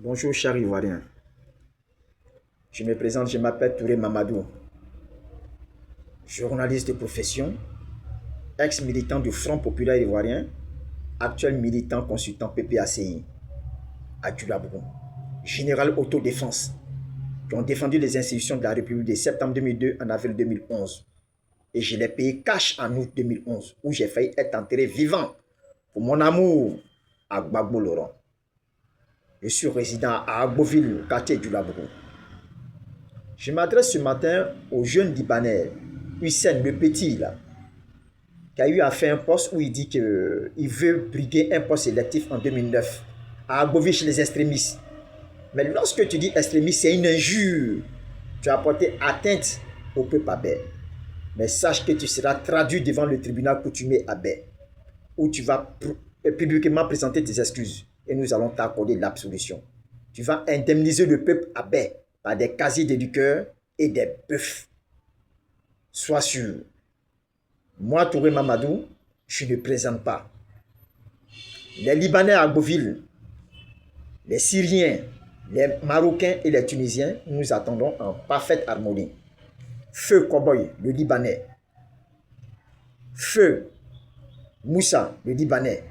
Bonjour chers Ivoiriens, je me présente, je m'appelle Touré Mamadou, journaliste de profession, ex-militant du Front Populaire Ivoirien, actuel militant consultant PPACI à Djoulabougou, général autodéfense, qui ont défendu les institutions de la République de septembre 2002 en avril 2011. Et je l'ai payé cash en août 2011, où j'ai failli être enterré vivant pour mon amour à Gbagbo Laurent. Je suis résident à Agboville, quartier du Labourou. Je m'adresse ce matin au jeune Libanais, Hussein, le petit, là, qui a eu à faire un poste où il dit qu'il veut briguer un poste électif en 2009 à Agboville chez les extrémistes. Mais lorsque tu dis extrémiste, c'est une injure. Tu as porté atteinte au peuple abé. Mais sache que tu seras traduit devant le tribunal coutumier abé, où tu vas publiquement présenter tes excuses et nous allons t'accorder l'absolution. Tu vas indemniser le peuple abé par des casiers d'éducateurs et des bœufs. Sois sûr. Moi, Touré Mamadou, je ne présente pas. Les Libanais à Agboville, les Syriens, les Marocains et les Tunisiens, nous attendons en parfaite harmonie. Feu Cowboy, le Libanais. Feu Moussa, le Libanais.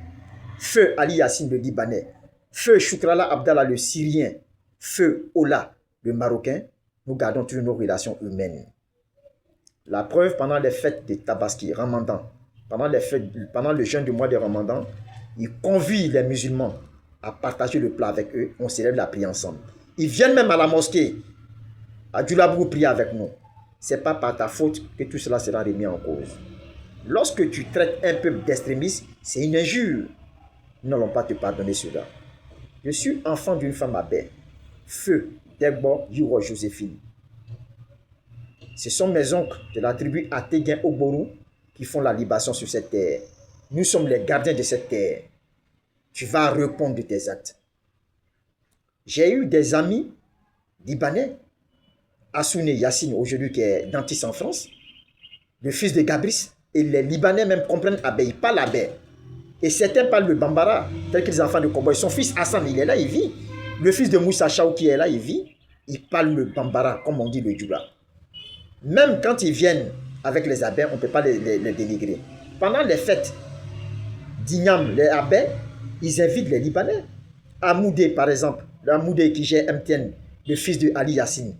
Feu Ali Yassine, le Libanais. Feu Choukrala Abdallah, le Syrien. Feu Ola, le Marocain. Nous gardons toujours nos relations humaines. La preuve, pendant les fêtes de Tabaski, Ramadan, pendant le jeûne du mois de Ramadan, ils convient les musulmans à partager le plat avec eux. On célèbre la prière ensemble. Ils viennent même à la mosquée, à Djoulabougou, prier avec nous. Ce n'est pas par ta faute que tout cela sera remis en cause. Lorsque tu traites un peuple d'extrémiste, c'est une injure. Nous n'allons pas te pardonner cela. Je suis enfant d'une femme abé, Feu Degbo Yiwo Joséphine. Ce sont mes oncles de la tribu Ateguin Oboru qui font la libation sur cette terre. Nous sommes les gardiens de cette terre. Tu vas répondre de tes actes. J'ai eu des amis libanais, Assoune Yassine, aujourd'hui qui est dentiste en France, le fils de Gabris, et les Libanais même comprennent Abé, ils parlent Abé. Et certains parlent le Bambara, tels que les enfants de Cowboy. Son fils Hassan, il est là, il vit. Le fils de Moussa Chaou qui est là, il vit. Il parle le Bambara, comme on dit le Djoula. Même quand ils viennent avec les Abés, on ne peut pas les dénigrer. Pendant les fêtes d'Ignam, les Abés, ils invitent les Libanais. Amoudé, par exemple, Amoudé qui gère MTN, le fils de Ali Yassine.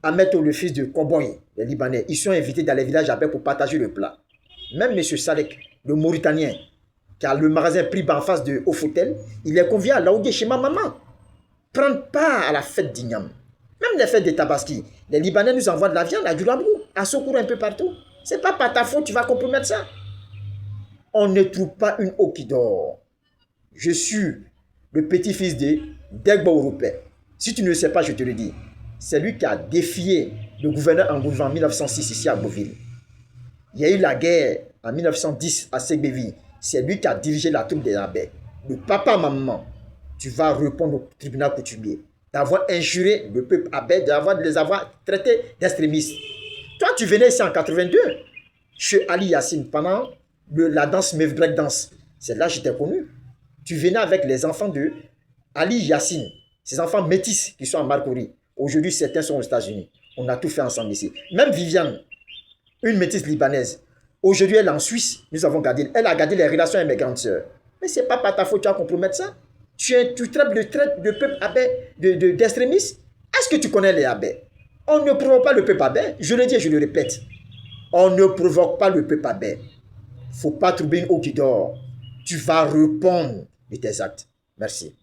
Ameto, le fils de Cowboy, les Libanais, ils sont invités dans les villages abé pour partager le plat. Même M. Salek, le Mauritanien, qui a le magasin Priba en face de Ofotel, il est convié à Laoudé chez ma maman. Prendre part à la fête d'Ignam. Même les fêtes de Tabaski, les Libanais nous envoient de la viande à Djoulabougou, à Sokour un peu partout. C'est pas par ta faute tu vas compromettre ça. On ne trouve pas une eau qui dort. Je suis le petit-fils de Degbo Européen. Si tu ne le sais pas, je te le dis. C'est lui qui a défié le gouverneur Angoulou en 1906 ici à Beauville. Il y a eu la guerre en 1910 à Ségbéville. C'est lui qui a dirigé la troupe des Abé. Le papa, maman, tu vas répondre au tribunal coutumier d'avoir injuré le peuple Abé, de les avoir traités d'extrémistes. Toi, tu venais ici en 82 chez Ali Yassine pendant la danse Mev Break Dance. C'est là que je t'ai connu. Tu venais avec les enfants de Ali Yassine, ces enfants métis qui sont en Marcory. Aujourd'hui, certains sont aux États-Unis. On a tout fait ensemble ici. Même Viviane, une métisse libanaise. Aujourd'hui, elle est en Suisse. Elle a gardé les relations avec mes grandes sœurs. Mais ce n'est pas par ta faute que tu vas compromettre ça. Tu traites le peuple abé d'extrémistes. Est-ce que tu connais les abés? On ne provoque pas le peuple abé. Je le dis et je le répète. On ne provoque pas le peuple abé. Il ne faut pas trouver une eau qui dort. Tu vas répondre de tes actes. Merci.